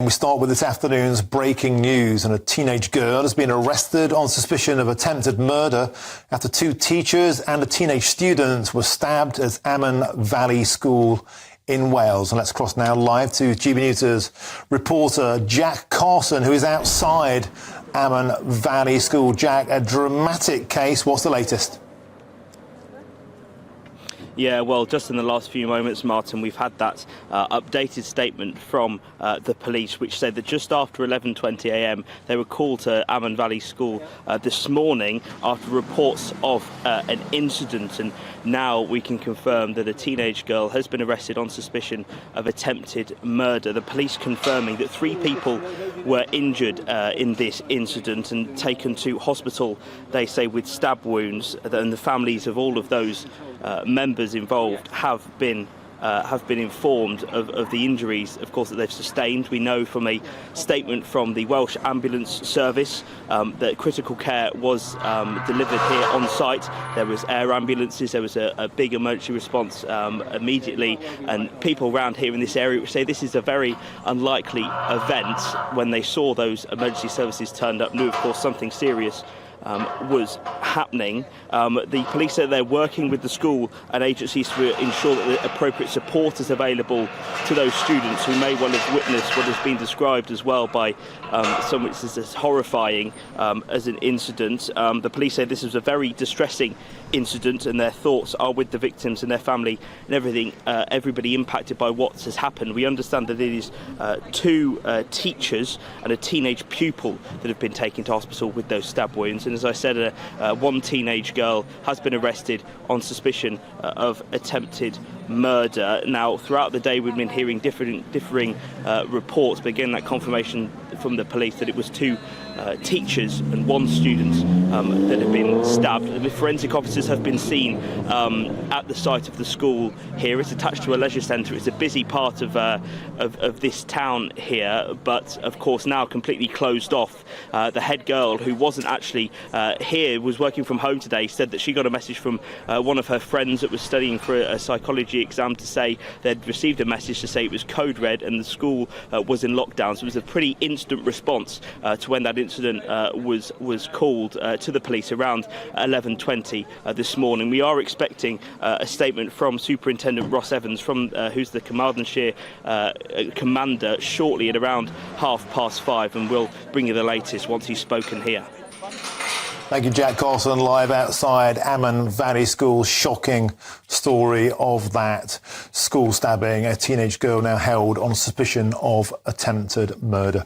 We start with this afternoon's breaking news, and a teenage girl has been arrested on suspicion of attempted murder after 2 teachers and a teenage student were stabbed at Amman Valley School in Wales. And let's cross now live to GBNews' reporter Jack Carson, who is outside Amman Valley School. Jack, a dramatic case. What's the latest? Yeah, well, just in the last few moments, Martin, we've had that updated statement from the police, which said that just after 11:20 a.m. they were called to Amman Valley School this morning after reports of an incident, and now we can confirm that a teenage girl has been arrested on suspicion of attempted murder. The police confirming that 3 people were injured in this incident and taken to hospital, they say, with stab wounds, and the families of all of those members involved have been informed of the injuries, of course, that they've sustained. We know from a statement from the Welsh Ambulance Service that critical care was delivered here on site. There was air ambulances, there was a big emergency response immediately, and people around here in this area say this is a very unlikely event. When they saw those emergency services turned up, knew, of course, something serious was happening. The police said they're working with the school and agencies to ensure that the appropriate support is available to those students who may well have witnessed what has been described as well by some witnesses as horrifying as an incident. The police say this is a very distressing incident, and their thoughts are with the victims and their family and everybody impacted by what has happened. We understand that it is 2 teachers and a teenage pupil that have been taken to hospital with those stab wounds. And as I said, one teenage girl has been arrested on suspicion of attempted murder. Now, throughout the day, we've been hearing differing reports, but again, that confirmation from the police that it was 2 teachers and 1 student that have been stabbed. The forensic officers have been seen at the site of the school here. It's attached to a leisure centre. It's a busy part of this town here, but of course now completely closed off. The head girl, who wasn't actually here, was working from home today, said that she got a message from one of her friends that was studying for a psychology exam to say they'd received a message to say it was code red and the school was in lockdown. So it was a pretty instant response to when that incident was called to the police around 11:20 this morning. We are expecting a statement from Superintendent Ross Evans, who's the Carmarthenshire commander, shortly at around 5:30, and we'll bring you the latest once he's spoken here. Thank you, Jack Carson, live outside Amman Valley School. Shocking story of that school stabbing. A teenage girl now held on suspicion of attempted murder.